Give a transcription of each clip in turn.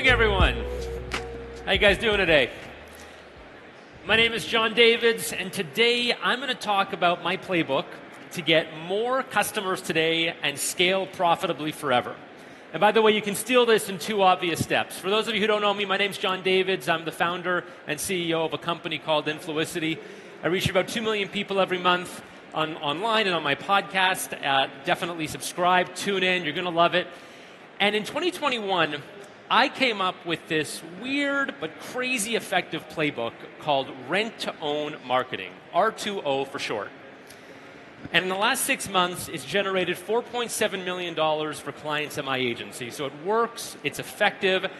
morning, everyone. How you guys doing today? My name is John Davids, and today I'm going to talk about my playbook to get more customers today and scale profitably forever. And by the way, you can steal this in two obvious steps. For those of you who don't know me, my name's John Davids. I'm the founder and CEO of a company called Influicity. I reach about 2 million people every month online and on my podcast. Definitely subscribe, tune in, you're going to love it. And in 2021, I came up with this weird but crazy effective playbook called rent-to-own marketing, R2O for short. And in the last 6 months, it's generated $4.7 million for clients at my agency. So it works, it's effective,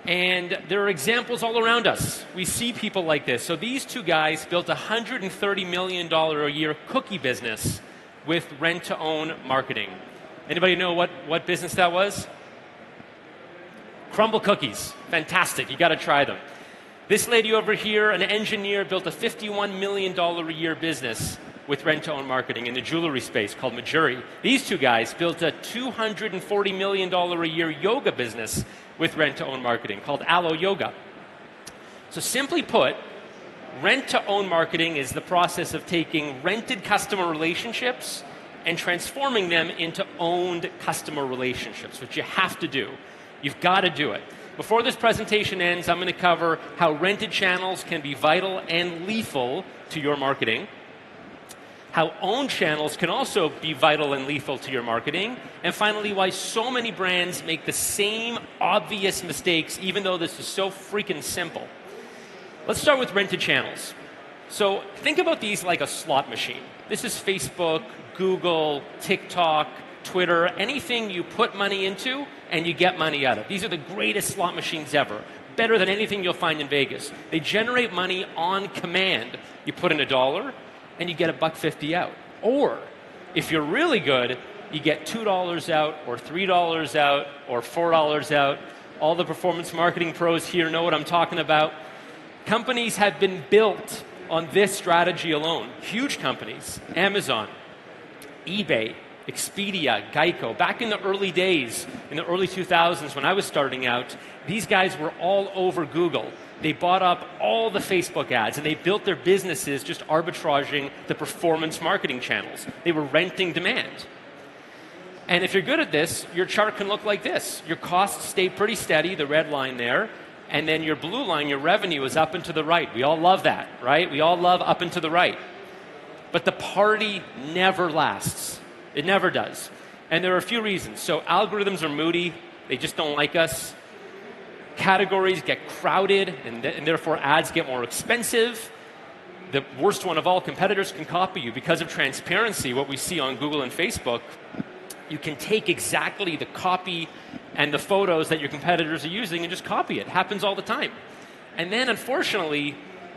and there are examples all around us. We see people like this. So these two guys built a $130 million a year cookie business with rent-to-own marketing. Anybody know what business that was? Crumble Cookies. Fantastic. You got to try them. This lady over here, an engineer, built a $51 million a year business with rent-to-own marketing in the jewelry space called Majuri. These two guys built a $240 million a year yoga business with rent-to-own marketing called Alo Yoga. So simply put, rent-to-own marketing is the process of taking rented customer relationships and transforming them into owned customer relationships, which you have to do. You've got to do it. Before this presentation ends, I'm going to cover how rented channels can be vital and lethal to your marketing, how owned channels can also be vital and lethal to your marketing, and finally, why so many brands make the same obvious mistakes, even though this is so freaking simple. Let's start with rented channels. So think about these like a slot machine. This is Facebook, Google, TikTok, Twitter, anything you put money into and you get money out of. These are the greatest slot machines ever. Better than anything you'll find in Vegas. They generate money on command. You put in $1 and you get $1.50 out. Or if you're really good, you get $2 out or $3 out or $4 out. All the performance marketing pros here know what I'm talking about. Companies have been built on this strategy alone. Huge companies, Amazon, eBay, Expedia, Geico. Back in the early days, in the early 2000s when I was starting out, these guys were all over Google. They bought up all the Facebook ads and they built their businesses just arbitraging the performance marketing channels. They were renting demand. And if you're good at this, your chart can look like this. Your costs stay pretty steady, the red line there, and then your blue line, your revenue, is up and to the right. We all love that, right? We all love up and to the right. But the party never lasts. It never does. And there are a few reasons. So algorithms are moody. They just don't like us. Categories get crowded, and therefore ads get more expensive. The worst one of all, competitors can copy you. Because of transparency, what we see on Google and Facebook, you can take exactly the copy and the photos that your competitors are using and just copy it. It happens all the time. And then, unfortunately,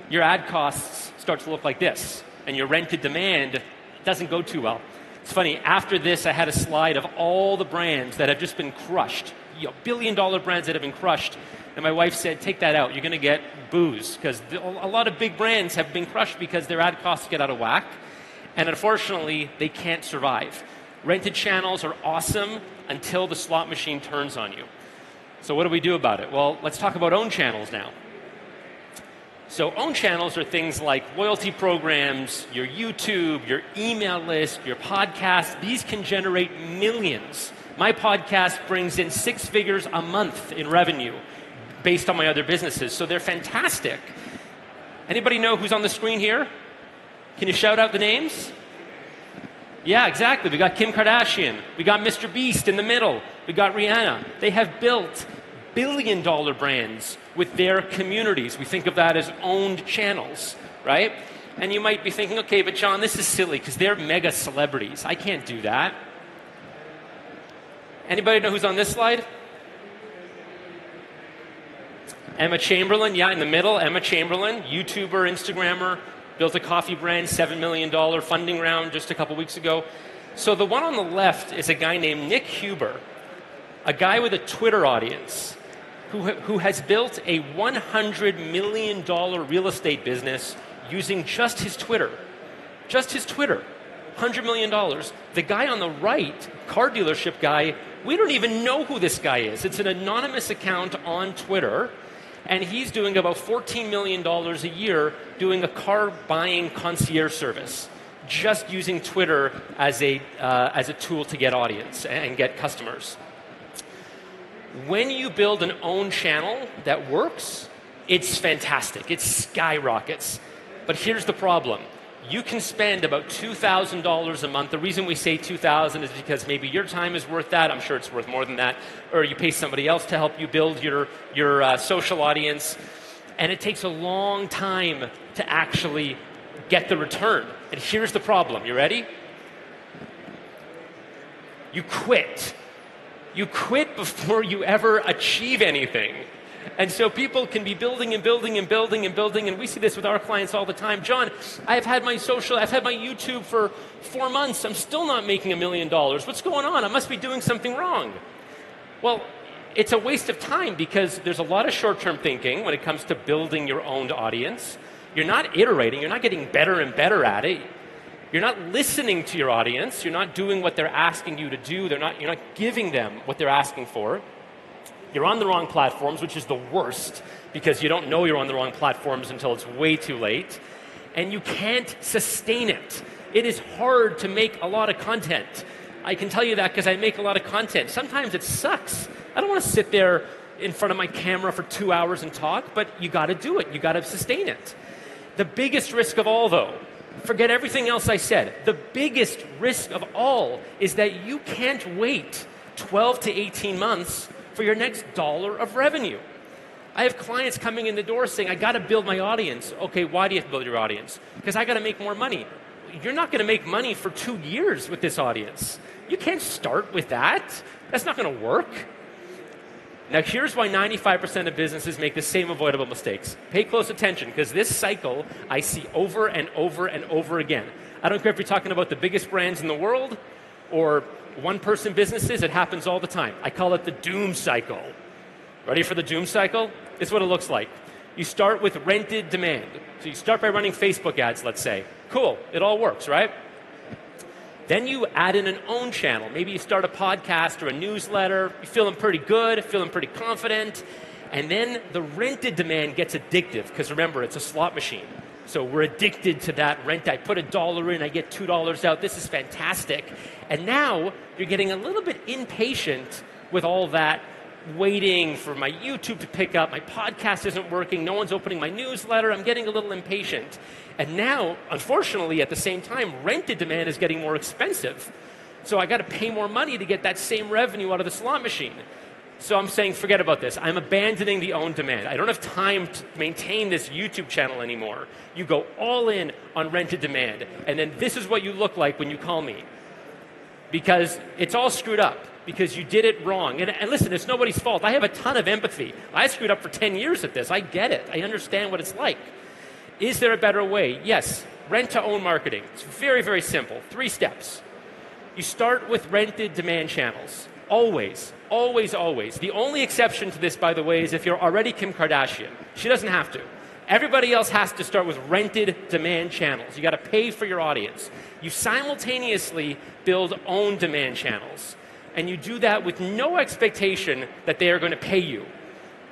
your ad costs start to look like this, and your rented demand doesn't go too well. It's funny, after this, I had a slide of all the brands that have just been crushed, billion-dollar brands that have been crushed. And my wife said, take that out. You're going to get boos, because a lot of big brands have been crushed because their ad costs get out of whack. And unfortunately, they can't survive. Rented channels are awesome until the slot machine turns on you. So what do we do about it? Well, let's talk about owned channels now. So owned channels are things like loyalty programs, your YouTube, your email list, your podcast. These can generate millions. My podcast brings in 6 figures a month in revenue based on my other businesses. So they're fantastic. Anybody know who's on the screen here? Can you shout out the names? Yeah, exactly. We got Kim Kardashian. We got Mr. Beast in the middle. We got Rihanna. They have built billion-dollar brands with their communities. We think of that as owned channels, right? And you might be thinking, okay, but John, this is silly because they're mega celebrities. I can't do that. Anybody know who's on this slide? Emma Chamberlain, yeah, in the middle, Emma Chamberlain, YouTuber, Instagrammer, built a coffee brand, $7 million funding round just a couple weeks ago. So the one on the left is a guy named Nick Huber, a guy with a Twitter audience who has built a $100 million real estate business using just his Twitter. Just his Twitter. $100 million. The guy on the right, car dealership guy, We don't even know who this guy is. It's an anonymous account on Twitter, and he's doing about $14 million a year doing a car buying concierge service, just using Twitter as a tool to get audience and get customers. When you build an own channel that works, it's fantastic. It skyrockets. But here's the problem. You can spend about $2,000 a month. The reason we say $2,000 is because maybe your time is worth that. I'm sure it's worth more than that. Or you pay somebody else to help you build your social audience. And it takes a long time to actually get the return. And here's the problem. You ready? You quit. You quit before you ever achieve anything. And so people can be building and building and building and building, and we see this with our clients all the time. John, I've had my YouTube for 4 months. I'm still not making $1 million. What's going on? I must be doing something wrong. Well, it's a waste of time because there's a lot of short-term thinking when it comes to building your own audience. You're not iterating. You're not getting better and better at it. You're not listening to your audience. You're not doing what they're asking you to do. You're not giving them what they're asking for. You're on the wrong platforms, which is the worst, because you don't know you're on the wrong platforms until it's way too late. And you can't sustain it. It is hard to make a lot of content. I can tell you that because I make a lot of content. Sometimes it sucks. I don't want to sit there in front of my camera for 2 hours and talk, but you got to do it. You got to sustain it. The biggest risk of all, though, forget everything else I said. The biggest risk of all is that you can't wait 12 to 18 months for your next dollar of revenue. I have clients coming in the door saying, I got to build my audience. Okay, why do you have to build your audience? Because I got to make more money. You're not going to make money for 2 years with this audience. You can't start with that. That's not going to work. Now, here's why 95% of businesses make the same avoidable mistakes. Pay close attention, because this cycle I see over and over and over again. I don't care if you're talking about the biggest brands in the world or one-person businesses. It happens all the time. I call it the doom cycle. Ready for the doom cycle? This is what it looks like. You start with rented demand. So you start by running Facebook ads, let's say. Cool, it all works, right? Then you add in an own channel. Maybe you start a podcast or a newsletter. You're feeling pretty good, feeling pretty confident. And then the rented demand gets addictive, because remember, it's a slot machine. So we're addicted to that rent. I put $1 in, I get $2 out. This is fantastic. And now you're getting a little bit impatient with all that, waiting for my YouTube to pick up. My podcast isn't working. No one's opening my newsletter. I'm getting a little impatient. And now, unfortunately, at the same time, rented demand is getting more expensive. So I got to pay more money to get that same revenue out of the slot machine. So I'm saying, forget about this. I'm abandoning the own demand. I don't have time to maintain this YouTube channel anymore. You go all in on rented demand. And then this is what you look like when you call me. Because it's all screwed up. Because you did it wrong. And listen, it's nobody's fault. I have a ton of empathy. I screwed up for 10 years at this. I get it. I understand what it's like. Is there a better way? Yes. Rent-to-own marketing. It's very, very simple. 3 steps. You start with rented demand channels. Always. Always, always. The only exception to this, by the way, is if you're already Kim Kardashian. She doesn't have to. Everybody else has to start with rented demand channels. You got to pay for your audience. You simultaneously build own demand channels. And you do that with no expectation that they are going to pay you,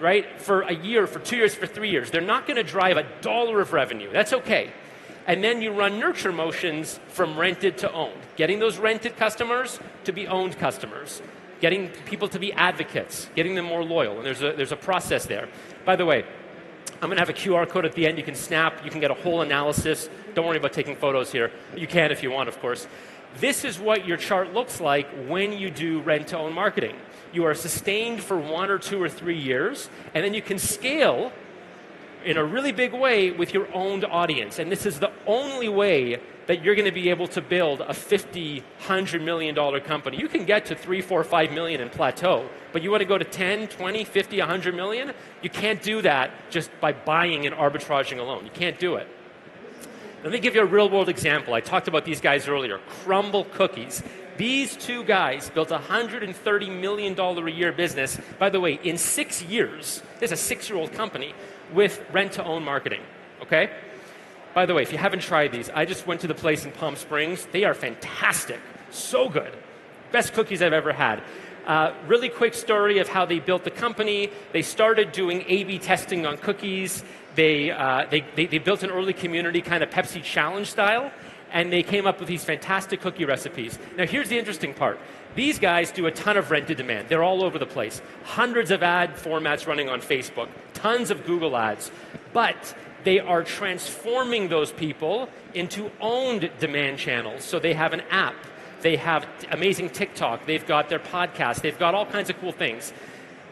right? For a year, for 2 years, for 3 years. They're not going to drive $1 of revenue. That's okay. And then you run nurture motions from rented to owned, getting those rented customers to be owned customers, getting people to be advocates, getting them more loyal. And there's a process there. By the way, I'm going to have a QR code at the end you can snap. You can get a whole analysis. Don't worry about taking photos here. You can if you want, of course. This is what your chart looks like when you do rent-to-own marketing. You are sustained for 1 or 2 or 3 years, and then you can scale in a really big way with your owned audience. And this is the only way that you're going to be able to build a $50, $100 million company. You can get to 3, 4, 5 million and plateau, but you want to go to 10, 20, 50, 100 million? You can't do that just by buying and arbitraging alone. You can't do it. Let me give you a real-world example. I talked about these guys earlier, Crumble Cookies. These 2 guys built a $130 million a year business, by the way, in 6 years. This is a 6-year-old company with rent-to-own marketing, okay? By the way, if you haven't tried these, I just went to the place in Palm Springs. They are fantastic, so good. Best cookies I've ever had. Really quick story of how they built the company. They started doing A/B testing on cookies. They built an early community, kind of Pepsi challenge style, and they came up with these fantastic cookie recipes. Now here's the interesting part. These guys do a ton of rented demand. They're all over the place. Hundreds of ad formats running on Facebook, tons of Google ads, but they are transforming those people into owned demand channels. So they have an app, they have amazing TikTok, they've got their podcast, they've got all kinds of cool things.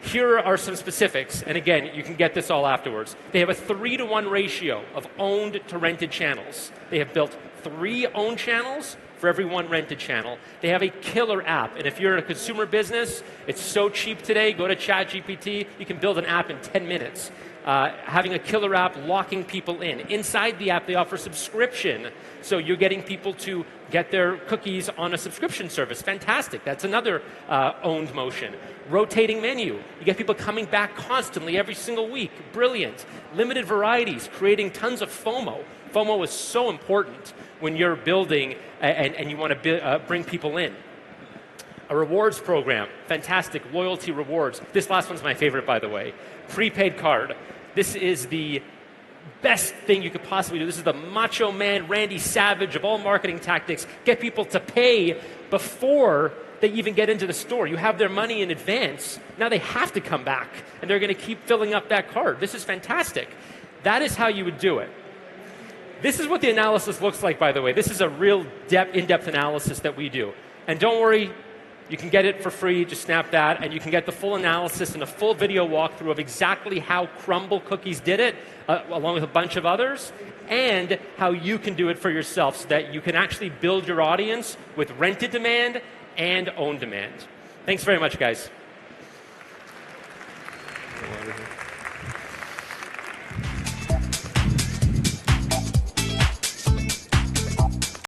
Here are some specifics, and again, you can get this all afterwards. They have a 3-to-1 ratio of owned to rented channels. They have built 3 owned channels for every 1 rented channel. They have a killer app, and if you're in a consumer business, it's so cheap today. Go to ChatGPT, you can build an app in 10 minutes. Having a killer app, locking people in. Inside the app, they offer subscription, so you're getting people to get their cookies on a subscription service. Fantastic. That's another owned motion. Rotating menu. You get people coming back constantly every single week. Brilliant. Limited varieties, creating tons of FOMO. FOMO is so important when you're building and you want to bring people in. A rewards program, fantastic, loyalty rewards. This last one's my favorite, by the way. Prepaid card. This is the best thing you could possibly do. This is the macho man, Randy Savage of all marketing tactics. Get people to pay before they even get into the store. You have their money in advance. Now they have to come back, and they're going to keep filling up that card. This is fantastic. That is how you would do it. This is what the analysis looks like, by the way. This is a real in-depth analysis that we do. And don't worry, you can get it for free. Just snap that, and you can get the full analysis and a full video walkthrough of exactly how Crumble Cookies did it, along with a bunch of others, and how you can do it for yourself so that you can actually build your audience with rented demand and owned demand. Thanks very much, guys.